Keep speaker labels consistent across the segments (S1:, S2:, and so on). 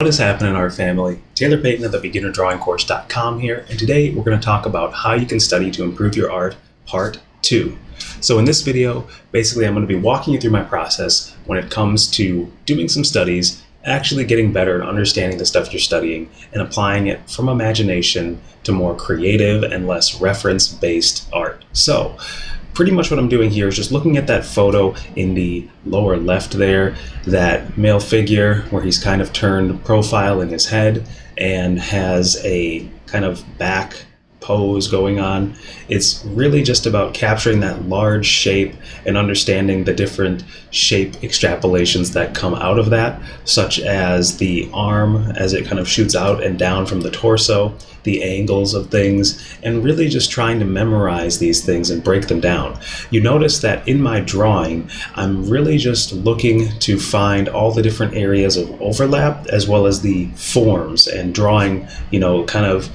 S1: What is happening in our family? Taylor Payton of the beginnerdrawingcourse.com here, and today we're going to talk about how you can study to improve your art, part 2. So in this video, basically I'm going to be walking you through my process when it comes to doing some studies, actually getting better at understanding the stuff you're studying, and applying it from imagination to more creative and less reference-based art. So, pretty much what I'm doing here is just looking at that photo in the lower left there, that male figure where he's kind of turned profile in his head and has a kind of back pose going on. It's really just about capturing that large shape and understanding the different shape extrapolations that come out of that, such as the arm as it kind of shoots out and down from the torso, the angles of things, and really just trying to memorize these things and break them down. You notice that in my drawing, I'm really just looking to find all the different areas of overlap as well as the forms and drawing, kind of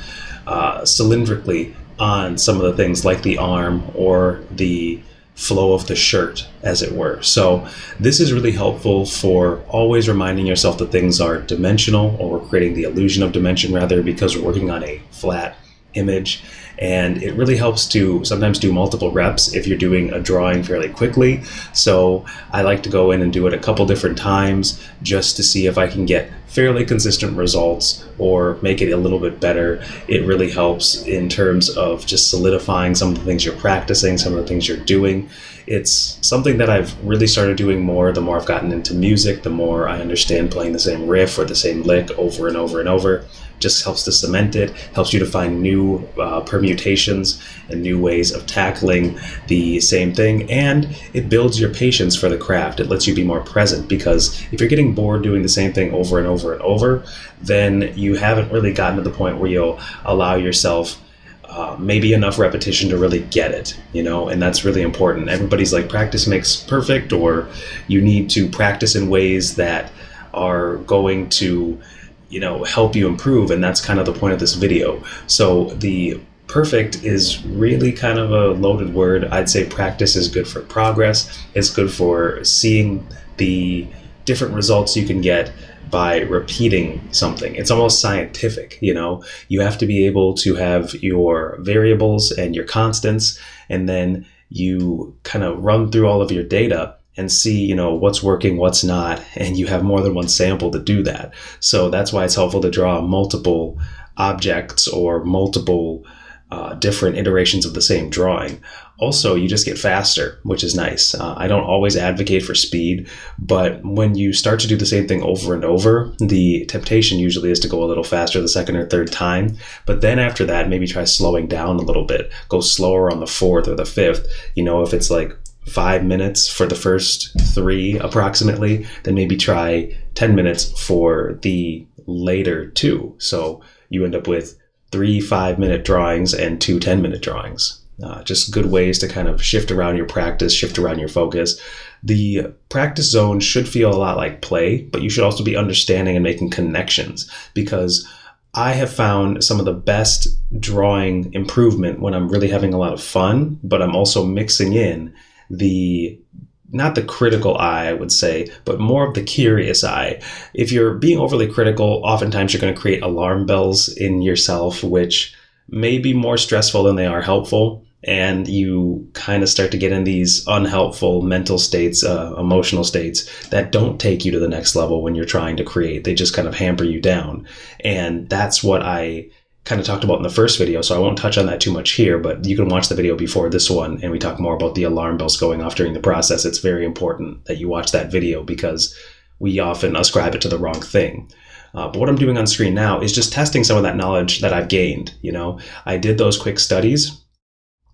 S1: cylindrically on some of the things like the arm or the flow of the shirt, as it were. So this is really helpful for always reminding yourself that things are dimensional, or we're creating the illusion of dimension rather, because we're working on a flat image. And it really helps to sometimes do multiple reps if you're doing a drawing fairly quickly. So I like to go in and do it a couple different times just to see if I can get fairly consistent results or make it a little bit better. It really helps in terms of just solidifying some of the things you're practicing, some of the things you're doing. It's something that I've really started doing more the more I've gotten into music, the more I understand playing the same riff or the same lick over and over and over. Just helps to cement it, helps you to find new permutations and new ways of tackling the same thing, and it builds your patience for the craft. It lets you be more present, because if you're getting bored doing the same thing over and over and over, then you haven't really gotten to the point where you'll allow yourself maybe enough repetition to really get it, and that's really important. Everybody's like, practice makes perfect, or you need to practice in ways that are going to help you improve, and that's kind of the point of this video. So the perfect is really kind of a loaded word. I'd say practice is good for progress. It's good for seeing the different results you can get by repeating something. It's almost scientific, You have to be able to have your variables and your constants, and then you kind of run through all of your data and see, what's working, what's not, and you have more than one sample to do that. So that's why it's helpful to draw multiple objects or multiple different iterations of the same drawing. Also, you just get faster, which is nice. I don't always advocate for speed, but when you start to do the same thing over and over, the temptation usually is to go a little faster the second or third time. But then after that, maybe try slowing down a little bit. Go slower on the fourth or the fifth. If it's like 5 minutes for the first 3 approximately, then maybe try 10 minutes for the later 2. So you end up with 3 5-minute drawings and 2 10-minute drawings. Just good ways to kind of shift around your practice, shift around your focus. The practice zone should feel a lot like play, but you should also be understanding and making connections, because I have found some of the best drawing improvement when I'm really having a lot of fun, but I'm also mixing in not the critical eye, I would say, but more of the curious eye. If you're being overly critical, oftentimes you're going to create alarm bells in yourself, which may be more stressful than they are helpful. And you kind of start to get in these unhelpful mental states, emotional states that don't take you to the next level when you're trying to create. They just kind of hamper you down. And that's what I kind of talked about in the first video, so I won't touch on that too much here, but you can watch the video before this one and we talk more about the alarm bells going off during the process. It's very important that you watch that video, because we often ascribe it to the wrong thing. But what I'm doing on screen now is just testing some of that knowledge that I've gained. I did those quick studies,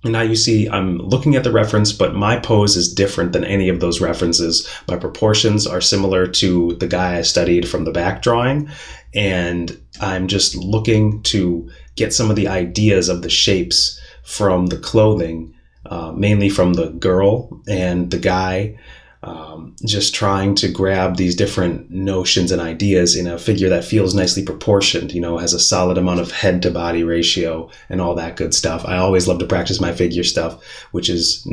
S1: and now you see I'm looking at the reference, but my pose is different than any of those references. My proportions are similar to the guy I studied from the back drawing, and I'm just looking to get some of the ideas of the shapes from the clothing, mainly from the girl and the guy, just trying to grab these different notions and ideas in a figure that feels nicely proportioned, has a solid amount of head to body ratio and all that good stuff. I always love to practice my figure stuff, which is,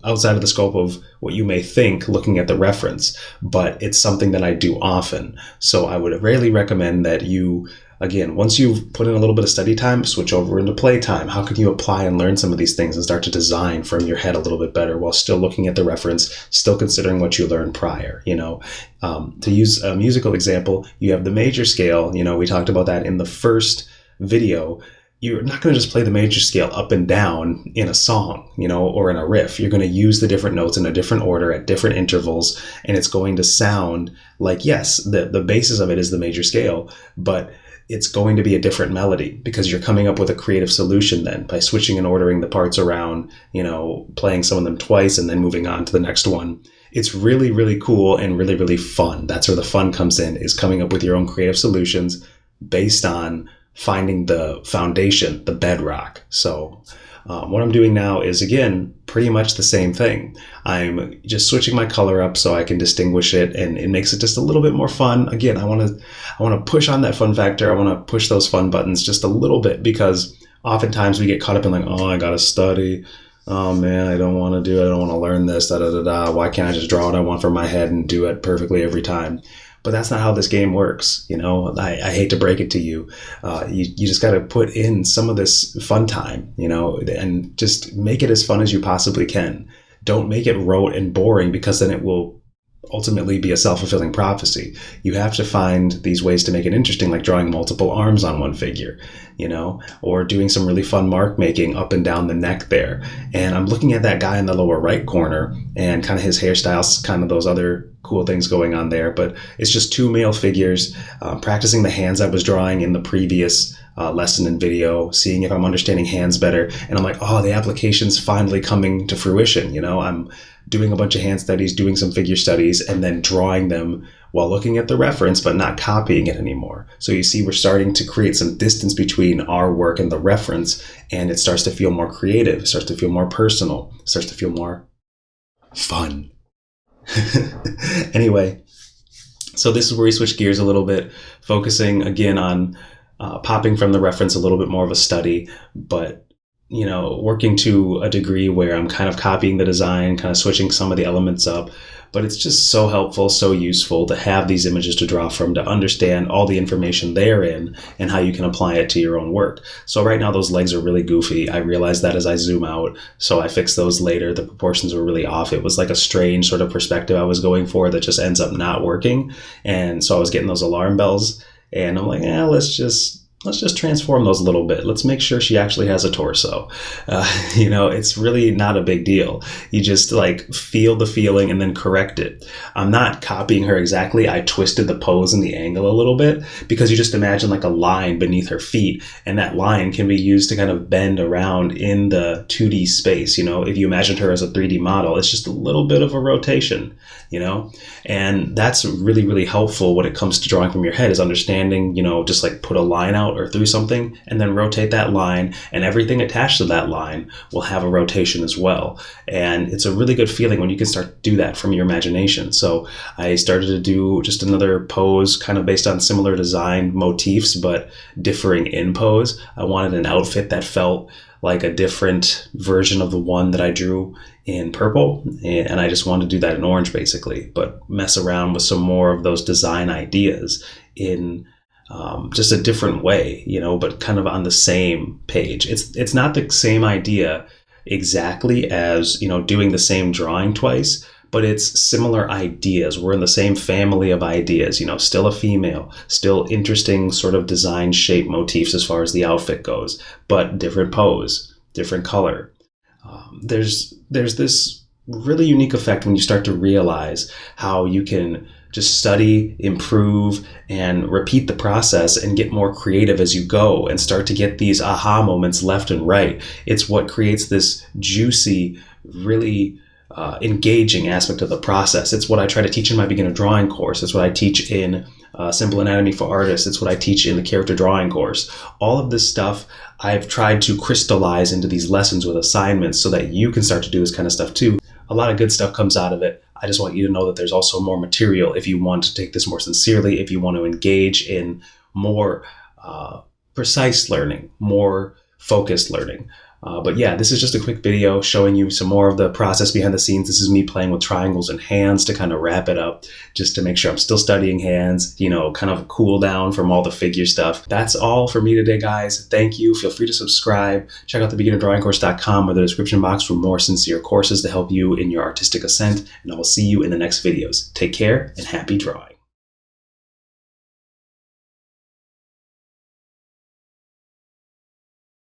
S1: outside of the scope of what you may think looking at the reference, but it's something that I do often. So I would rarely recommend that you, again, once you've put in a little bit of study time, switch over into playtime. How can you apply and learn some of these things and start to design from your head a little bit better while still looking at the reference, still considering what you learned prior? To use a musical example, you have the major scale. We talked about that in the first video. You're not going to just play the major scale up and down in a song, or in a riff. You're going to use the different notes in a different order at different intervals, and it's going to sound like, yes, the basis of it is the major scale, but it's going to be a different melody because you're coming up with a creative solution then by switching and ordering the parts around, playing some of them twice and then moving on to the next one. It's really, really cool and really, really fun. That's where the fun comes in, is coming up with your own creative solutions based on finding the foundation, the bedrock. So what I'm doing now is, again, pretty much the same thing. I'm just switching my color up so I can distinguish it, and it makes it just a little bit more fun. Again, I want to push on that fun factor. I want to push those fun buttons just a little bit, because oftentimes we get caught up in like, oh, I got to study. Oh man, I don't want to do it. I don't want to learn this. Why can't I just draw what I want from my head and do it perfectly every time? But that's not how this game works. I hate to break it to you. You just got to put in some of this fun time, and just make it as fun as you possibly can. Don't make it rote and boring, because then it will ultimately be a self-fulfilling prophecy. You have to find these ways to make it interesting, like drawing multiple arms on one figure, or doing some really fun mark making up and down the neck there. And I'm looking at that guy in the lower right corner and kind of his hairstyles, kind of those other cool things going on there. But it's just two male figures, practicing the hands I was drawing in the previous lesson and video, seeing if I'm understanding hands better. And I'm like, oh, the application's finally coming to fruition. I'm doing a bunch of hand studies, doing some figure studies, and then drawing them while looking at the reference, but not copying it anymore. So you see, we're starting to create some distance between our work and the reference, and it starts to feel more creative. It starts to feel more personal. It starts to feel more fun. Anyway, so this is where we switch gears a little bit, focusing again on popping from the reference, a little bit more of a study, but working to a degree where I'm kind of copying the design, kind of switching some of the elements up. But it's just so helpful, so useful to have these images to draw from, to understand all the information therein and how you can apply it to your own work. So right now those legs are really goofy. I realized that as I zoom out, so I fixed those later. The proportions were really off. It was like a strange sort of perspective I was going for that just ends up not working. And so I was getting those alarm bells, and I'm like, let's just transform those a little bit. Let's make sure she actually has a torso. It's really not a big deal. You just feel the feeling and then correct it. I'm not copying her exactly. I twisted the pose and the angle a little bit, because you just imagine like a line beneath her feet, and that line can be used to kind of bend around in the 2D space. If you imagined her as a 3D model, it's just a little bit of a rotation, and that's really, really helpful when it comes to drawing from your head, is understanding, just like put a line out or through something and then rotate that line, and everything attached to that line will have a rotation as well. And it's a really good feeling when you can start to do that from your imagination. So I started to do just another pose kind of based on similar design motifs, but differing in pose. I wanted an outfit that felt like a different version of the one that I drew in purple, and I just wanted to do that in orange basically, but mess around with some more of those design ideas in just a different way, but kind of on the same page. It's not the same idea exactly as, doing the same drawing twice, but it's similar ideas. We're in the same family of ideas, still a female, still interesting sort of design shape motifs as far as the outfit goes, but different pose, different color. There's this really unique effect when you start to realize how you can just study, improve, and repeat the process and get more creative as you go and start to get these aha moments left and right. It's what creates this juicy, really engaging aspect of the process. It's what I try to teach in my beginner drawing course. It's what I teach in Simple Anatomy for Artists. It's what I teach in the character drawing course. All of this stuff I've tried to crystallize into these lessons with assignments so that you can start to do this kind of stuff too. A lot of good stuff comes out of it. I just want you to know that there's also more material if you want to take this more sincerely, if you want to engage in more precise learning, more focused learning. But yeah, this is just a quick video showing you some more of the process behind the scenes. This is me playing with triangles and hands to kind of wrap it up, just to make sure I'm still studying hands, kind of cool down from all the figure stuff. That's all for me today, guys. Thank you. Feel free to subscribe. Check out thebeginnerdrawingcourse.com or the description box for more sincere courses to help you in your artistic ascent. And I will see you in the next videos. Take care and happy drawing.